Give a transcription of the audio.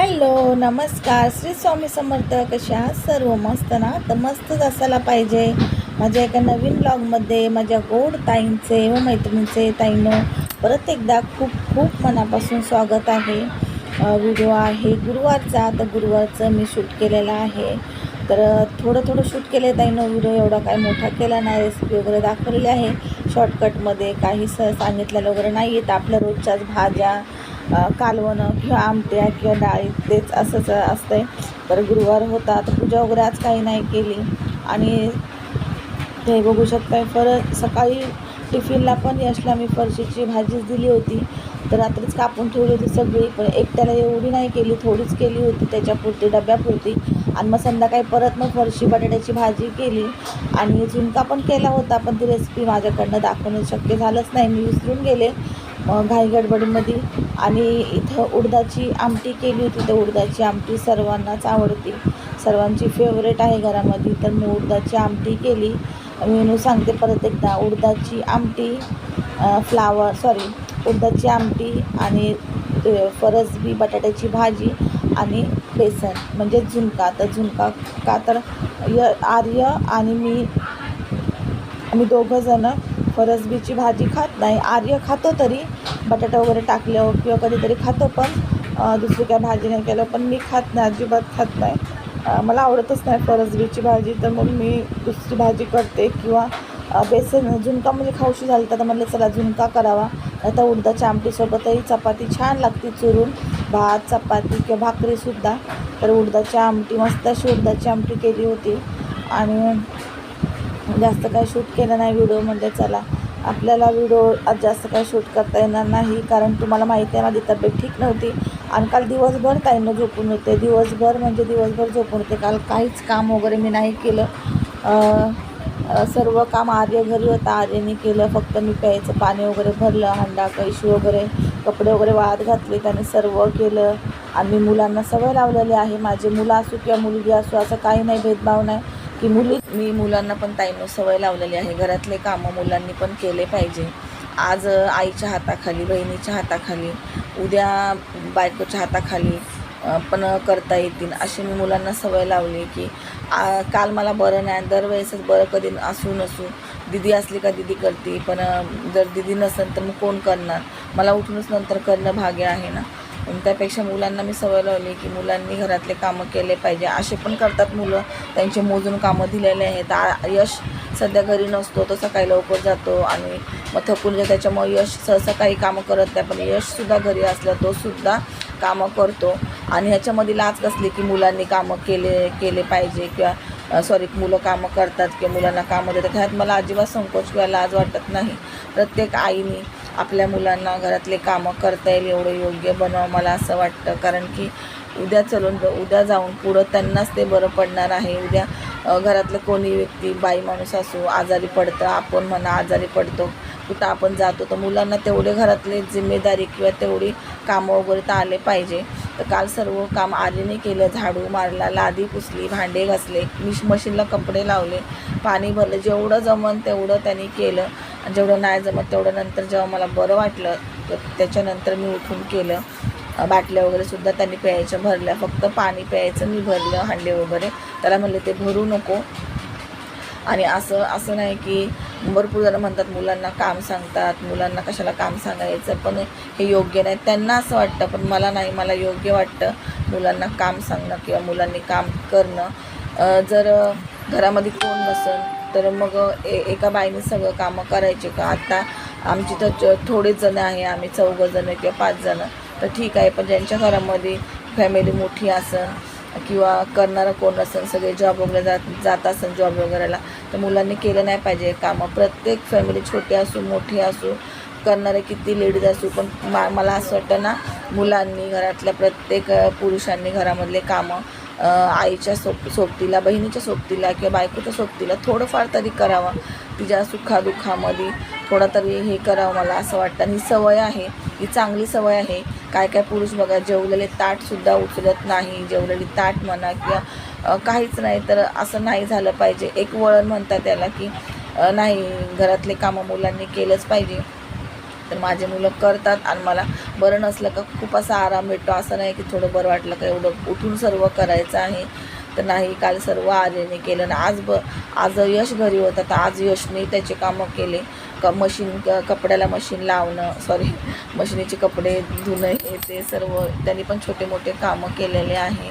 Hello नमस्कार श्री स्वामी समर्थ. कशा आहात सर्व? मस्त ना? तर मस्तच असायला पाहिजे. माझ्या एका नवीन ब्लॉगमध्ये माझ्या गोड ताईंचे व मैत्रिणींचे ताईंनो परत एकदा खूप खूप मनापासून स्वागत आहे. व्हिडिओ आहे गुरुवारचा. तर गुरुवारचं मी शूट केलेला आहे. तर थोडं शूट केले ताईंनो. व्हिडिओ एवढा काय मोठा केला नाही. रेसिपी वगैरे दाखवलेली आहे शॉर्टकटमध्ये. काही सांगितलेलं वगैरे नाही. तर आपल्या रोजच्याच भाज्या, कालवणं किंवा आमट्या किंवा डाळी तेच असंच असतंय. तर गुरुवार होता तर पूजा वगैरे आज काही नाही केली. आणि ते बघू शकताय सकाळी टिफिनला पण यशला मी फरशीची भाजीच दिली होती. तर रात्रीच कापून ठेवली होती सगळी, पण एकट्याला एवढी नाही केली, थोडीच केली होती त्याच्यापुरती, डब्यापुरती. आणि मग संध्याकाळी परत मग फरशी बटाट्याची भाजी केली आणि झुणका पण केला होता. पण ती रेसिपी माझ्याकडनं दाखवणं शक्य झालंच नाही, मी विसरून गेले घाई गडबडीमध्ये. आणि इथं उडदाची आमटी केली होती. तर उडदाची आमटी सर्वांनाच आवडते, सर्वांची फेवरेट आहे घरामध्ये. तर मी उडदाची आमटी केली. मेनू सांगते परत एकदा. उडदाची आमटी, उडदाची आमटी आणि फरसबी बटाट्याची भाजी आणि बेसन म्हणजे झुणका. तर झुणका का तर आर्य आणि आम्ही दोघंजणं फरसबीची भाजी खात नाही. आर्य खातो तरी बटाटा वगैरे टाकल्यावर किंवा कधीतरी खातो, पण दुसरी काय भाजी नाही केलं. पण मी खात नाही, अजिबात खात नाही. मला आवडतच नाही फरसबीची भाजी. तर मग मी दुसरी भाजी करते किंवा बेसन. झुणका म्हणजे खाऊशी झाली तर म्हटलं चला झुणका करावा. आता उडदाच्या आमटीसोबतही चपाती छान लागते चुरून, भात चपाती किंवा भाकरीसुद्धा. तर उडदाची आमटी, मस्त अशी उडदाची आमटी केली होती. आणि जास्त काही शूट केलं नाही व्हिडिओ. म्हणजे चला आपल्याला व्हिडिओ आज जास्त काही शूट करता येणार नाही, कारण तुम्हाला माहिती आहे माझी तब्येत ठीक नव्हती. आणि काल दिवसभर ताईंना झोपून होते. दिवसभर झोपून होते. काल काहीच काम वगैरे मी नाही केलं. सर्व काम आर्य घरी होता, आर्यने केलं. फक्त मी प्यायचं पाणी वगैरे भरलं, हंडा कैशी वगैरे, कपडे वगैरे वाळत घातले, त्याने सर्व केलं. आणि मी मुलांना सवय लावलेली आहे. माझे मुलं असू किंवा मुलगी असू असं काही नाही, भेदभाव नाही की मी मुलांना पण ताईंनो सवय लावलेली आहे. घरातले कामं मुलांनी पण केले पाहिजे. आज आईच्या हाताखाली, बहिणीच्या हाताखाली, उद्या बायकोच्या हाताखाली पण करता येतील अशी मी मुलांना सवय लावली. की काल मला बरं नाही, दरवेळेसच बरं कधी असू नसू, दिदी असली का दिदी करते, पण जर दिदी नसेल तर मग कोण करणार? मला उठूनच नंतर करणं भाग्य आहे ना. त्यापेक्षा मुलांना मी सवय लावली की मुलांनी घरातले कामं केले पाहिजे. असे पण करतात मुलं, त्यांचे मोजून कामं दिलेले आहेत. यश सध्या घरी नसतो, तो सकाळी लवकर जातो आणि मग थकून जातो. त्याच्यामुळे यश सहसा काही कामं करत नाही, पण यशसुद्धा घरी असलं तोसुद्धा कामं करतो. आणि ह्याच्यामध्ये लाज कसली की मुलांनी कामं केले पाहिजे किंवा मुलं कामं करतात किंवा मुलांना कामं देतात. ह्यात मला अजिबात संकोच किंवा लाज वाटत नाही. प्रत्येक आईने आपल्या मुलांना घरातले कामं करता येईल एवढं योग्य बनवावं मला असं वाटतं. कारण की उद्या जाऊन पुढं त्यांनाच ते बरं पडणार आहे. उद्या घरातलं कोणी व्यक्ती, बाई माणूस असो, आजारी पडतं, आपण म्हणा आजारी पडतो, कुठं आपण जातो, तर मुलांना तेवढे घरातले जिम्मेदारी किंवा तेवढी कामं वगैरे तर आले पाहिजे. तर काल सर्व काम आर्यने केलं. झाडू मारला, लादी पुसली, भांडे घासले, मशीनला कपडे लावले, पाणी भरलं. जेवढं जमन तेवढं त्यांनी केलं. आणि जेवढं नाही जमत तेवढं नंतर जेव्हा मला बरं वाटलं तर त्याच्यानंतर मी उठून केलं. बाटल्या वगैरेसुद्धा त्यांनी प्यायच्या भरल्या. फक्त पाणी प्यायचं मी भरलं, हांडे वगैरे. त्याला म्हणले ते भरू नको. आणि असं नाही की भरपूर जण म्हणतात मुलांना काम सांगतात, मुलांना कशाला काम सांगायचं, पण हे योग्य नाही. त्यांना असं वाटतं, पण मला नाही, मला योग्य वाटतं मुलांना काम सांगणं किंवा मुलांनी काम करणं. जर घरामध्ये कोण नसेल तर मग एका बाईने सगळं कामं करायचे का? आता आमची तर थोडेच जणं आहे, आम्ही 4 जणं किंवा 5 जणं, तर ठीक आहे. पण ज्यांच्या घरामध्ये फॅमिली मोठी असेल किंवा करणारं कोण असेल, सगळे जॉब वगैरे जात असेल जॉब वगैरेला, तर मुलांनी केलं नाही पाहिजे कामं. प्रत्येक फॅमिली छोटी असू मोठी असू, करणारे किती लेडीज असू, पण मला असं वाटतं ना, मुलांनी, घरातल्या प्रत्येक पुरुषांनी घरामधले कामं आईच्या सोबतीला, बहिणीच्या सोबतीला किंवा बायकोच्या सोबतीला थोडंफार तरी करावं. तिच्या सुखादुःखामध्ये थोडा तरी हे करावं मला असं वाटतं. आणि ही सवय आहे, ही चांगली सवय आहे. काय पुरुष बघा जेवलेले ताटसुद्धा उचलत नाही, जेवलेली ताट म्हणा किंवा काहीच नाही. तर असं नाही झालं पाहिजे. एक वळण म्हणतात त्याला की नाही, घरातले कामं मुलांनी केलंच पाहिजे. तर माझे मुलं करतात आणि मला बरं नसलं का खूप असा आराम भेटतो. असं नाही की थोडं बरं वाटलं का एवढं उठून सर्व करायचं आहे, तर नाही. काल सर्व आर्यने केलं ना आज यश घरी होता तर आज यशने त्याचे कामं केले. कपड्याला मशीन लावणं, मशिनीचे कपडे धुणं, हे ते सर्व त्यांनी पण छोटे मोठे कामं केलेले आहे.